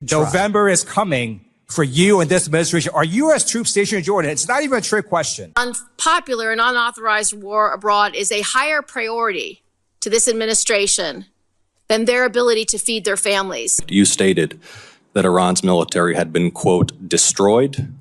November is coming for you and this administration. Are U.S. troops stationed in Jordan? It's not even a trick question. Unpopular and unauthorized war abroad is a higher priority to this administration than their ability to feed their families. You stated that Iran's military had been, quote, destroyed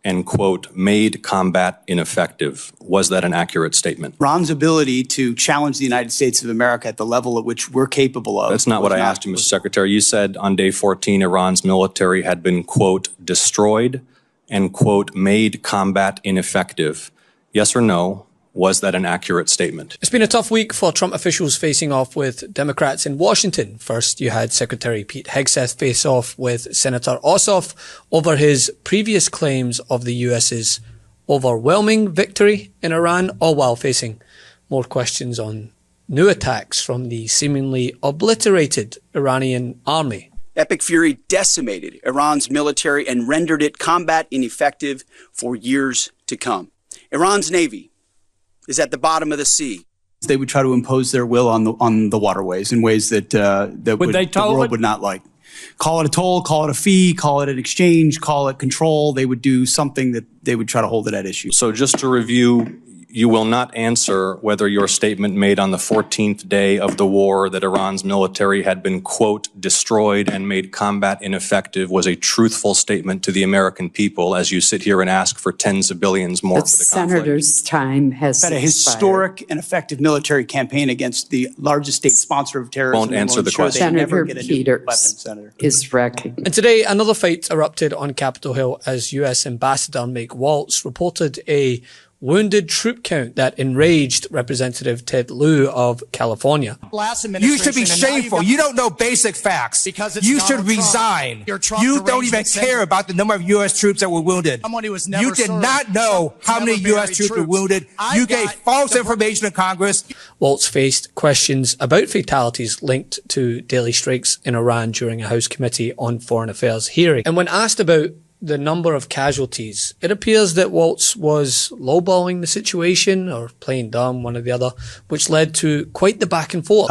and, quote, made combat ineffective. Was that an accurate statement? Iran's ability to challenge the United States of America at the level at which we're capable of. That's not what I asked you, Mr. Secretary. You said on day 14, Iran's military had been, quote, destroyed and, quote, made combat ineffective. Yes or no? Was that an accurate statement? It's been a tough week for Trump officials facing off with Democrats in Washington. First, you had Secretary Pete Hegseth face off with Senator Ossoff over his previous claims of the US's overwhelming victory in Iran, all while facing more questions on new attacks from the seemingly obliterated Iranian army. Epic fury decimated Iran's military and rendered it combat ineffective for years to come. Iran's Navy is at the bottom of the sea. They would try to impose their will on the waterways in ways that the world would not like. Call it a toll, call it a fee, call it an exchange, call it control. They would do something that they would try to hold it at issue. So just to review, you will not answer whether your statement made on the 14th day of the war that Iran's military had been, quote, destroyed and made combat ineffective was a truthful statement to the American people as you sit here and ask for tens of billions more for the conflict. Senator's time has had a historic and effective military campaign against the largest state sponsor of terrorism. Won't answer the question. Senator Peters is wrecking. And today, another fight erupted on Capitol Hill as U.S. Ambassador Mike Waltz reported a wounded troop count that enraged Representative Ted Lieu of California. You should be shameful. You don't know basic facts. You should resign. You don't even care about the number of U.S. troops that were wounded. You did not know how many U.S. troops were wounded. You gave false information to Congress. Waltz faced questions about fatalities linked to daily strikes in Iran during a House Committee on Foreign Affairs hearing. And when asked about the number of casualties, it appears that Waltz was lowballing the situation or playing dumb, one or the other, which led to quite the back and forth.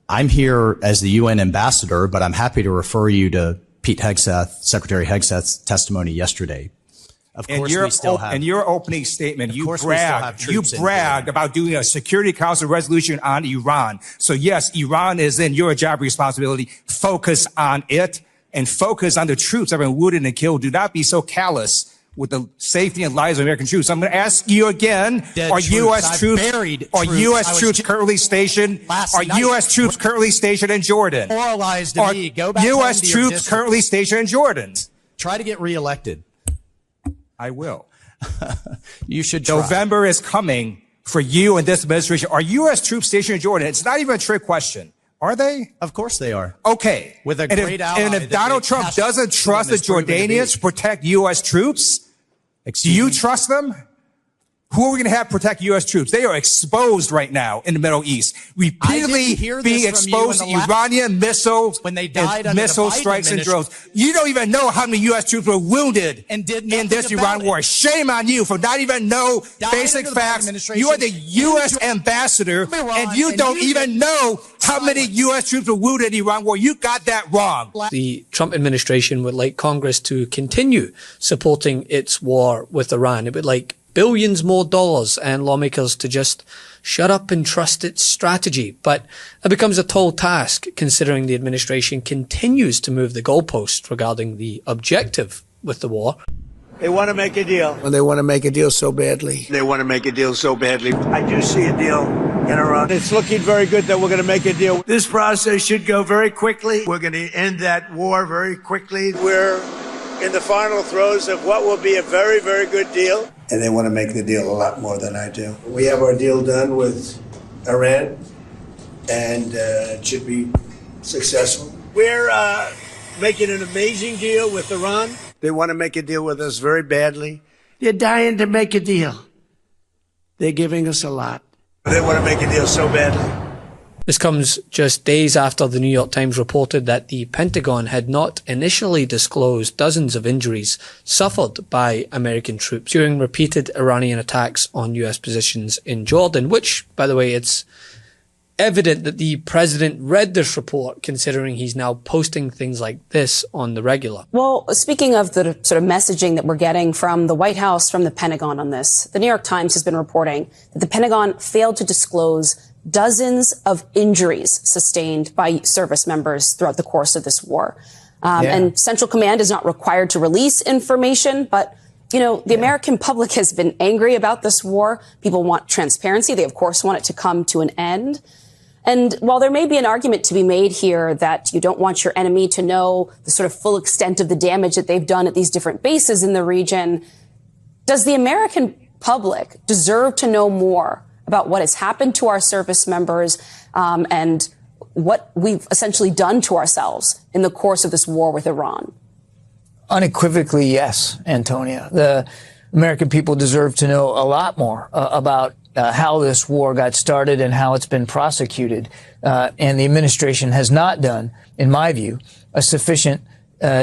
I'm here as the UN ambassador, but I'm happy to refer you to Pete Hegseth, Secretary Hegseth's testimony yesterday. Of course, we still have. In your opening statement, you bragged about doing a Security Council resolution on Iran. So yes, Iran is in your job responsibility. Focus on it. And focus on the troops that have been wounded and killed. Do not be so callous with the safety and lives of American troops. I'm going to ask you again: Are U.S. troops currently stationed? Are U.S. troops currently stationed in Jordan? Are U.S. troops currently stationed in Jordan? Try to get reelected. I will. You should try. November is coming for you and this administration. Are U.S. troops stationed in Jordan? It's not even a trick question. Are they? Of course they are. Okay. With a great ally. And if Donald Trump doesn't trust the Jordanians to protect U.S. troops, do you trust them? Who are we going to have protect U.S. troops? They are exposed right now in the Middle East. Repeatedly being exposed to Iranian missiles, when they died and missile strikes and drones. You don't even know how many U.S. troops were wounded in this Iran war. Shame on you for not even know basic facts. You are the U.S. ambassador, and you don't even know how many U.S. troops were wounded in the Iran war. You got that wrong. The Trump administration would like Congress to continue supporting its war with Iran. It would like billions more dollars and lawmakers to just shut up and trust its strategy. But it becomes a tall task considering the administration continues to move the goalpost regarding the objective with the war. They want to make a deal. And they want to make a deal so badly. They want to make a deal so badly. I do see a deal in Iran. It's looking very good that we're going to make a deal. This process should go very quickly. We're going to end that war very quickly. We're in the final throes of what will be a very, very good deal. And they want to make the deal a lot more than I do. We have our deal done with Iran, and it should be successful. We're making an amazing deal with Iran. They want to make a deal with us very badly. They're dying to make a deal. They're giving us a lot. They want to make a deal so badly. This comes just days after the New York Times reported that the Pentagon had not initially disclosed dozens of injuries suffered by American troops during repeated Iranian attacks on US positions in Jordan, which, by the way, it's evident that the president read this report, considering he's now posting things like this on the regular. Well, speaking of the sort of messaging that we're getting from the White House, from the Pentagon on this, the New York Times has been reporting that the Pentagon failed to disclose dozens of injuries sustained by service members throughout the course of this war. And Central Command is not required to release information, but you know, the American public has been angry about this war. People want transparency. They, of course, want it to come to an end. And while there may be an argument to be made here that you don't want your enemy to know the sort of full extent of the damage that they've done at these different bases in the region, does the American public deserve to know more about what has happened to our service members and what we've essentially done to ourselves in the course of this war with Iran? Unequivocally, yes, Antonia. The American people deserve to know a lot more about how this war got started and how it's been prosecuted. And the administration has not done, in my view, a sufficient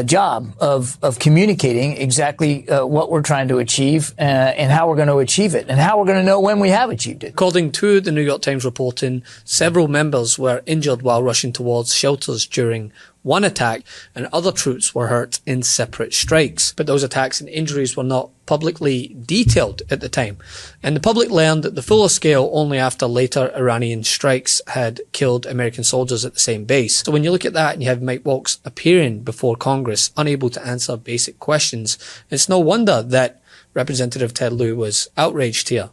job of communicating exactly what we're trying to achieve and how we're going to achieve it and how we're going to know when we have achieved it. According to the New York Times reporting, several members were injured while rushing towards shelters during one attack, and other troops were hurt in separate strikes. But those attacks and injuries were not publicly detailed at the time, and the public learned the fuller scale only after later Iranian strikes had killed American soldiers at the same base. So when you look at that and you have Mike Waltz appearing before Congress, unable to answer basic questions, it's no wonder that Representative Ted Lieu was outraged here.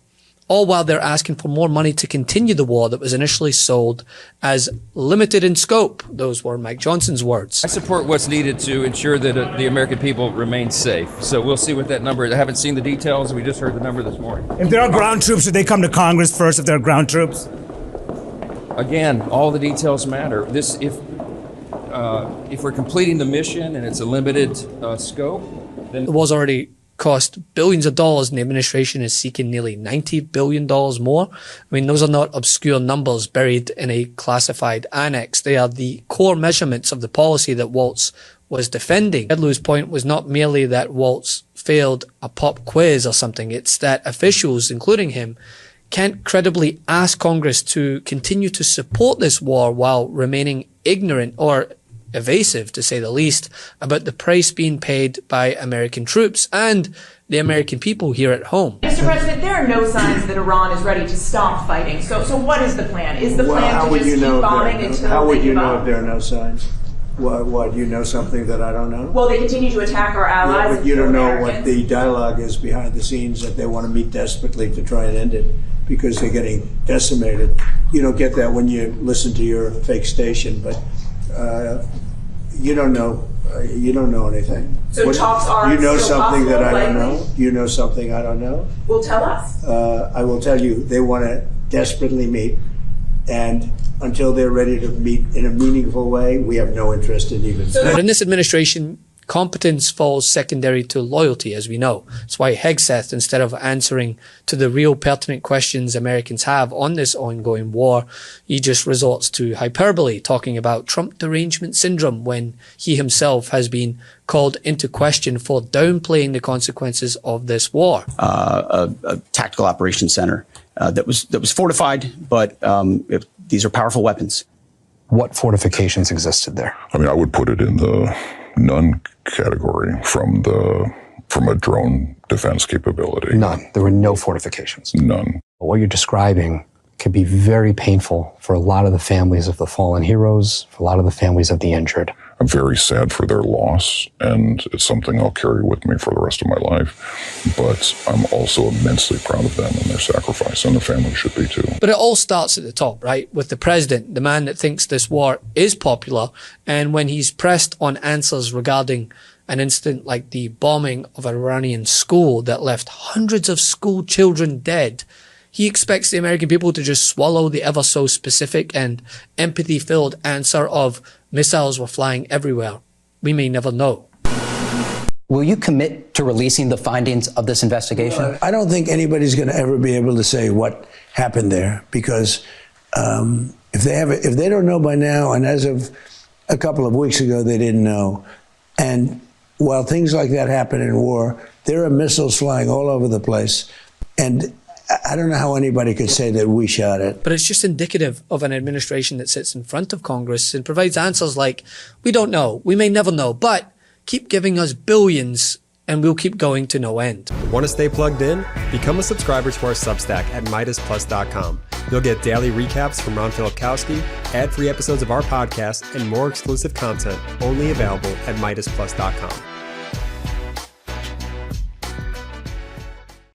All while they're asking for more money to continue the war that was initially sold as limited in scope. Those were Mike Johnson's words. I support what's needed to ensure that the American people remain safe. So we'll see what that number is. I haven't seen the details. We just heard the number this morning. If there are ground troops, should they come to Congress first if there are ground troops? Again, all the details matter. If we're completing the mission and it's a limited scope, then it was already cost billions of dollars, and the administration is seeking nearly $90 billion more. I mean, those are not obscure numbers buried in a classified annex. They are the core measurements of the policy that Waltz was defending. Ted Lieu's point was not merely that Waltz failed a pop quiz or something. It's that officials, including him, can't credibly ask Congress to continue to support this war while remaining ignorant or evasive, to say the least, about the price being paid by American troops and the American people here at home. Mr. President, there are no signs that Iran is ready to stop fighting. So what is the plan? Is the plan to just keep bombing until how would you know if there are no signs? What, you know something that I don't know? Well, they continue to attack our allies. Yeah, but you don't know what the dialogue is behind the scenes, that they want to meet desperately to try and end it because they're getting decimated. You don't get that when you listen to your fake station, but you don't know. You don't know anything. So talks are you know still something possible, that I don't likely? know. You know something I don't know. Well, tell us. I will tell you. They want to desperately meet, and until they're ready to meet in a meaningful way, we have no interest in even. But in this administration, competence falls secondary to loyalty, as we know. That's why Hegseth, instead of answering to the real pertinent questions Americans have on this ongoing war, he just resorts to hyperbole, talking about Trump derangement syndrome when he himself has been called into question for downplaying the consequences of this war. A tactical operations center that was fortified, but these are powerful weapons. What fortifications existed there? I mean, I would put it in the none category from a drone defense capability. None. There were no fortifications. None. What you're describing could be very painful for a lot of the families of the fallen heroes, for a lot of the families of the injured. I'm very sad for their loss, and it's something I'll carry with me for the rest of my life. But I'm also immensely proud of them and their sacrifice, and the family should be too. But it all starts at the top, right? With the president, the man that thinks this war is popular, and when he's pressed on answers regarding an incident like the bombing of an Iranian school that left hundreds of school children dead, he expects the American people to just swallow the ever so specific and empathy-filled answer of missiles were flying everywhere. We may never know. Will you commit to releasing the findings of this investigation? Well, I don't think anybody's going to ever be able to say what happened there, because if they don't know by now, and as of a couple of weeks ago they didn't know, and while things like that happen in war, there are missiles flying all over the place, and I don't know how anybody could say that we shot it. But it's just indicative of an administration that sits in front of Congress and provides answers like, we don't know, we may never know, but keep giving us billions and we'll keep going to no end. Want to stay plugged in? Become a subscriber to our Substack at MeidasPlus.com. You'll get daily recaps from Ron Filipkowski, ad-free episodes of our podcast, and more exclusive content only available at MeidasPlus.com.